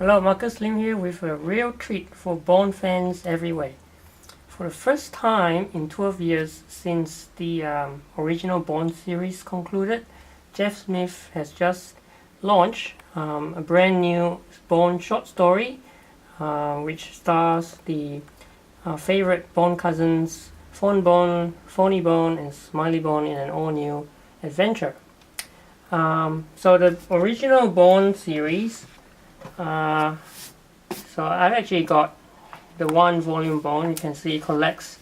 Hello, Marcus Lim here with a real treat for Bond fans everywhere. For the first time in 12 years since the original Bond series concluded, Jeff Smith has just launched a brand new Bond short story which stars the favorite Bond cousins Phone Bond, Phony Bond and Smiley Bond in an all-new adventure. So the original Bond series, so I've actually got the one volume Bond. You can see it collects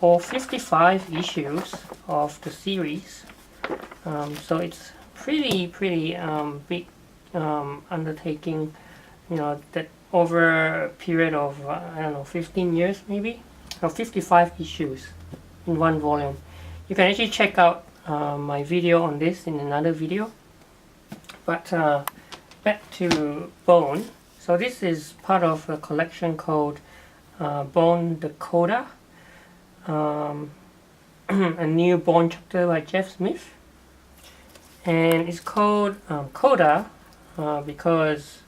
all 55 issues of the series. So it's pretty big undertaking, that over a period of I don't know, 15 years maybe, or 55 issues in one volume. You can actually check out my video on this in another video. But back to Bond. So this is part of a collection called Bond the Coda, a new Bond chapter by Jeff Smith, and it's called Coda because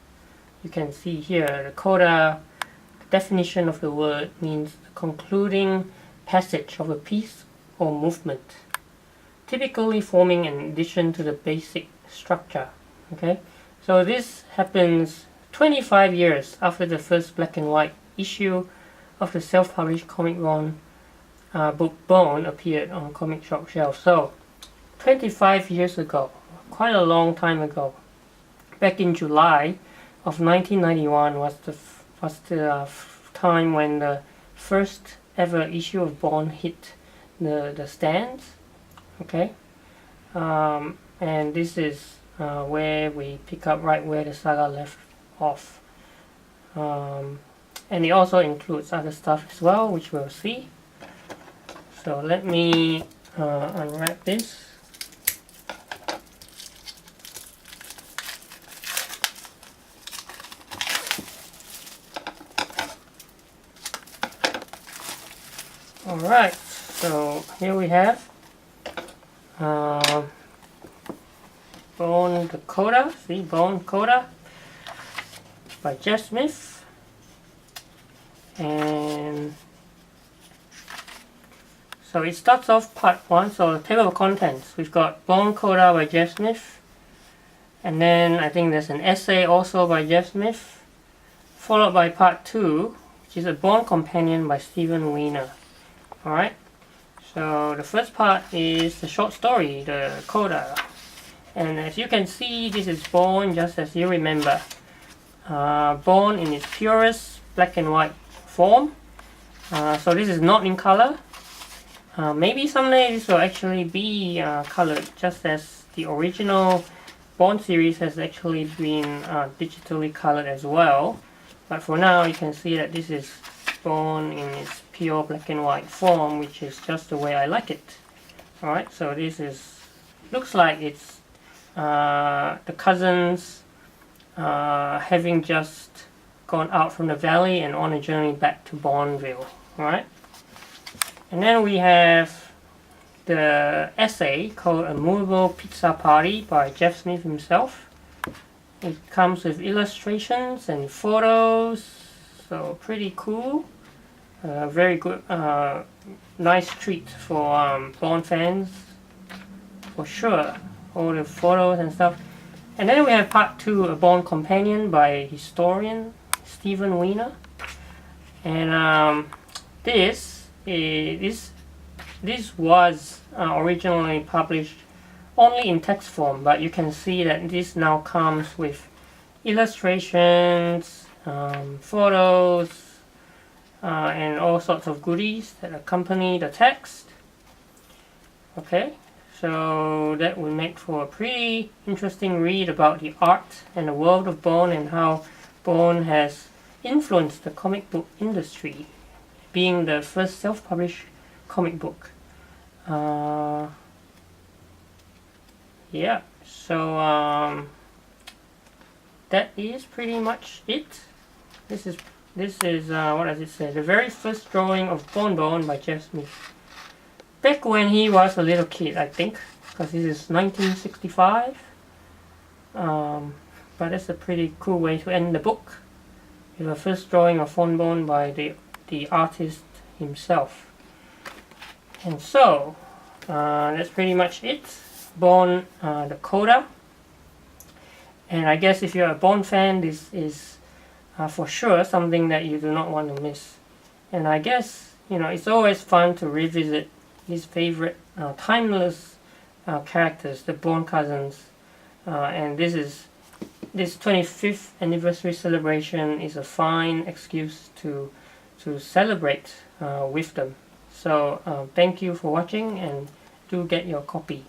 you can see here the coda. The definition of the word means the concluding passage of a piece or movement, typically forming an addition to the basic structure. Okay, so this happens 25 years after the first black and white issue of the self-published comic book Bond appeared on comic shop shelves. So 25 years ago, quite a long time ago, back in July of 1991 was the time when the first ever issue of Bond hit the stands. Okay, and this is where we pick up right where the saga left off, and it also includes other stuff as well, which we'll see. So let me unwrap this. Alright, so here we have Bond the Coda. See, Bond Coda by Jeff Smith. And so it starts off part 1, so the table of contents. We've got Bond Coda by Jeff Smith, and then I think there's an essay also by Jeff Smith, followed by part 2, which is a Bond companion by Steven Weiner. Alright, so the first part is the short story, the Coda. And as you can see, this is Bond just as you remember. Bond in its purest black and white form. So this is not in color. Maybe someday this will actually be colored, just as the original Bond series has actually been digitally colored as well. But for now, you can see that this is Bond in its pure black and white form, which is just the way I like it. Alright, so this is, looks like it's the cousins having just gone out from the valley and on a journey back to Bondville. Alright, and then we have the essay called A Movable Pizza Party by Jeff Smith himself. It comes with illustrations and photos, so pretty cool. Very good, nice treat for Bond fans, for sure. All the photos and stuff. And then we have part 2, A Bond Companion by historian Steven Weiner. And this was originally published only in text form, but you can see that this now comes with illustrations, photos, and all sorts of goodies that accompany the text. Okay, so that will make for a pretty interesting read about the art and the world of Bond and how Bond has influenced the comic book industry, being the first self-published comic book. Yeah, so that is pretty much it. This is what does it say? The very first drawing of Bond by Jeff Smith. Back when he was a little kid, I think, because this is 1965. but it's a pretty cool way to end the book, with a first drawing of Fonbone by the artist himself. And so that's pretty much it. Bond, the coda. And I guess if you're a Bond fan, this is for sure something that you do not want to miss. And I guess, you know, it's always fun to revisit his favorite timeless characters, the Bond cousins. And this 25th anniversary celebration is a fine excuse to celebrate with them. So thank you for watching, and do get your copy.